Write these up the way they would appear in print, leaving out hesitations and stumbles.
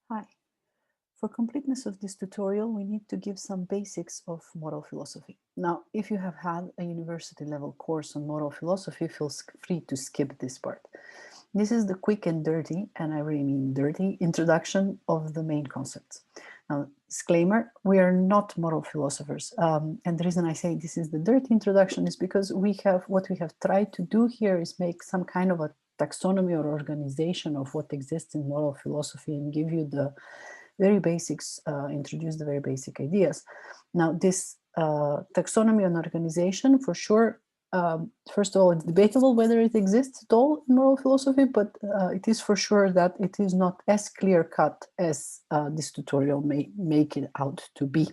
Hi. For completeness of this tutorial, we need to give some basics of moral philosophy. Now, if you have had a university level course on moral philosophy, feel free to skip this part. This is the quick and dirty, and I really mean dirty, introduction of the main concepts. Now, disclaimer, we are not moral philosophers. And the reason I say this is the dirty introduction is because what we have tried to do here is make some kind of a taxonomy or organization of what exists in moral philosophy and give you the very basics, introduce the very basic ideas. Now, this taxonomy and organization, for sure, first of all, it's debatable whether it exists at all in moral philosophy, but it is for sure that it is not as clear-cut as this tutorial may make it out to be.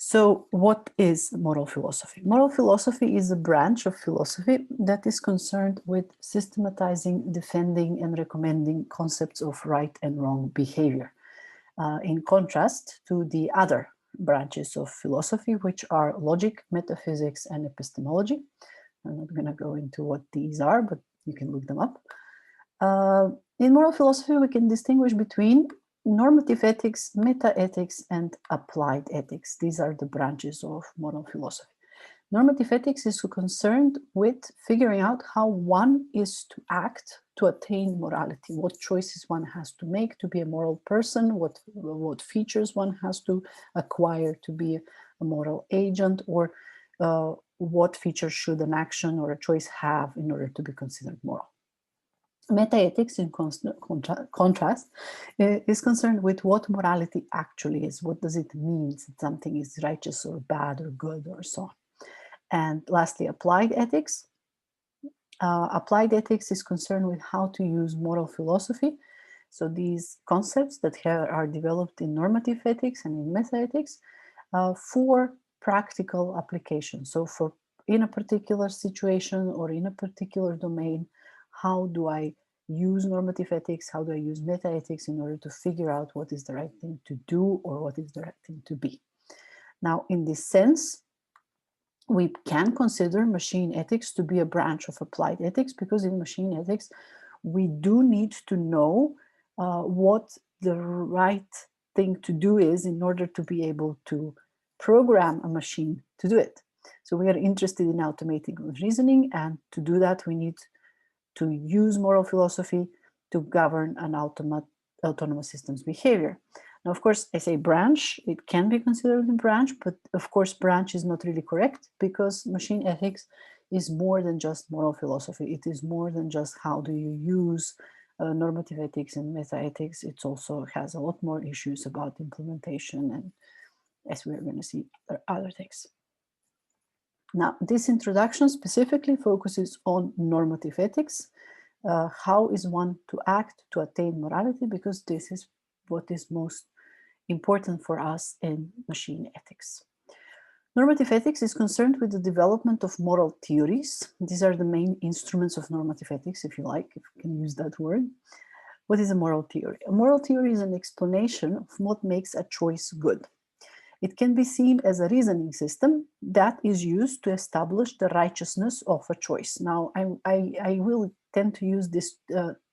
So what is moral philosophy? Moral philosophy is a branch of philosophy that is concerned with systematizing, defending, and recommending concepts of right and wrong behavior, in contrast to the other branches of philosophy, which are logic, metaphysics, and epistemology. I'm not going to go into what these are, but you can look them up. In moral philosophy, we can distinguish between normative ethics, meta-ethics, and applied ethics. These are the branches of moral philosophy. Normative ethics is concerned with figuring out how one is to act to attain morality, what choices one has to make to be a moral person, what features one has to acquire to be a moral agent, or what features should an action or a choice have in order to be considered moral. Metaethics, in contrast, is concerned with what morality actually is. What does it mean that something is righteous or bad or good or so on? And lastly, applied ethics. Applied ethics is concerned with how to use moral philosophy. So these concepts that are developed in normative ethics and in metaethics for practical application. So in a particular situation or in a particular domain, how do I use normative ethics? How do I use metaethics in order to figure out what is the right thing to do or what is the right thing to be? Now, in this sense, we can consider machine ethics to be a branch of applied ethics, because in machine ethics, we do need to know what the right thing to do is in order to be able to program a machine to do it. So we are interested in automating reasoning, and to do that, we need to use moral philosophy to govern an autonomous system's behavior. Now, of course, I say branch, it can be considered a branch, but of course, branch is not really correct, because machine ethics is more than just moral philosophy. It is more than just how do you use normative ethics and metaethics. It also has a lot more issues about implementation, and as we're going to see, other things. Now, this introduction specifically focuses on normative ethics. How is one to act to attain morality? Because this is what is most important for us in machine ethics. Normative ethics is concerned with the development of moral theories. These are the main instruments of normative ethics, if you like, if you can use that word. What is a moral theory? A moral theory is an explanation of what makes a choice good. It can be seen as a reasoning system that is used to establish the righteousness of a choice. Now, I will tend to use this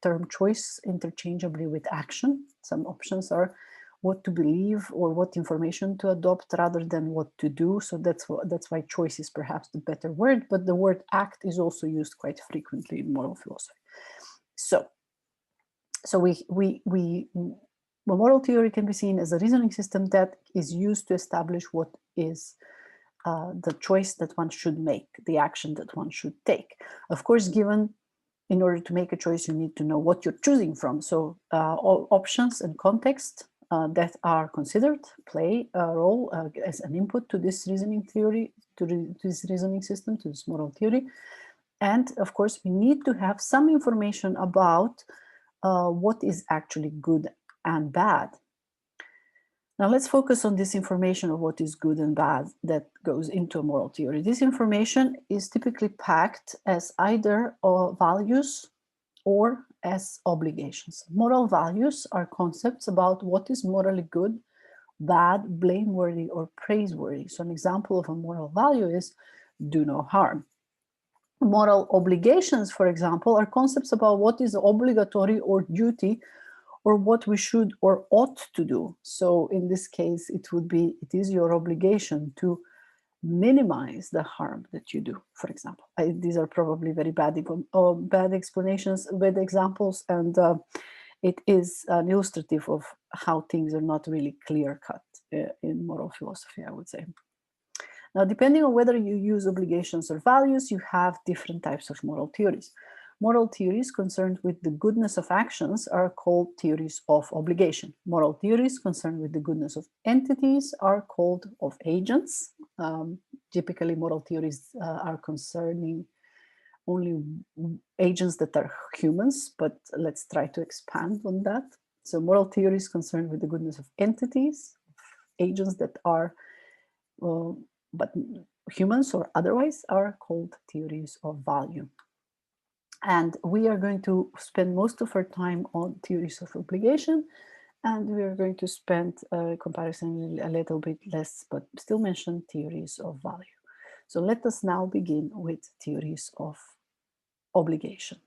term choice interchangeably with action. Some options are what to believe or what information to adopt rather than what to do. So that's why choice is perhaps the better word, but the word act is also used quite frequently in moral philosophy. So a moral theory can be seen as a reasoning system that is used to establish what is the choice that one should make, the action that one should take. Of course, given in order to make a choice, you need to know what you're choosing from. So all options and context that are considered play a role as an input to this reasoning theory, to this reasoning system, to this moral theory. And of course, we need to have some information about what is actually good and bad. Now let's focus on this information of what is good and bad that goes into a moral theory. This information is typically packed as either values or as obligations. Moral values are concepts about what is morally good, bad, blameworthy, or praiseworthy. So an example of a moral value is do no harm. Moral obligations, for example, are concepts about what is obligatory or duty, or what we should or ought to do. So in this case, it would be, it is your obligation to minimize the harm that you do, for example. These are probably very bad explanations, bad examples, and it is an illustrative of how things are not really clear-cut in moral philosophy, I would say. Now, depending on whether you use obligations or values, you have different types of moral theories. Moral theories concerned with the goodness of actions are called theories of obligation. Moral theories concerned with the goodness of entities are called of agents. Typically, moral theories are concerning only agents that are humans, but let's try to expand on that. So moral theories concerned with the goodness of entities, agents that are but humans or otherwise, are called theories of value. And we are going to spend most of our time on theories of obligation, and we are going to spend comparison a little bit less, but still mention theories of value. So let us now begin with theories of obligation.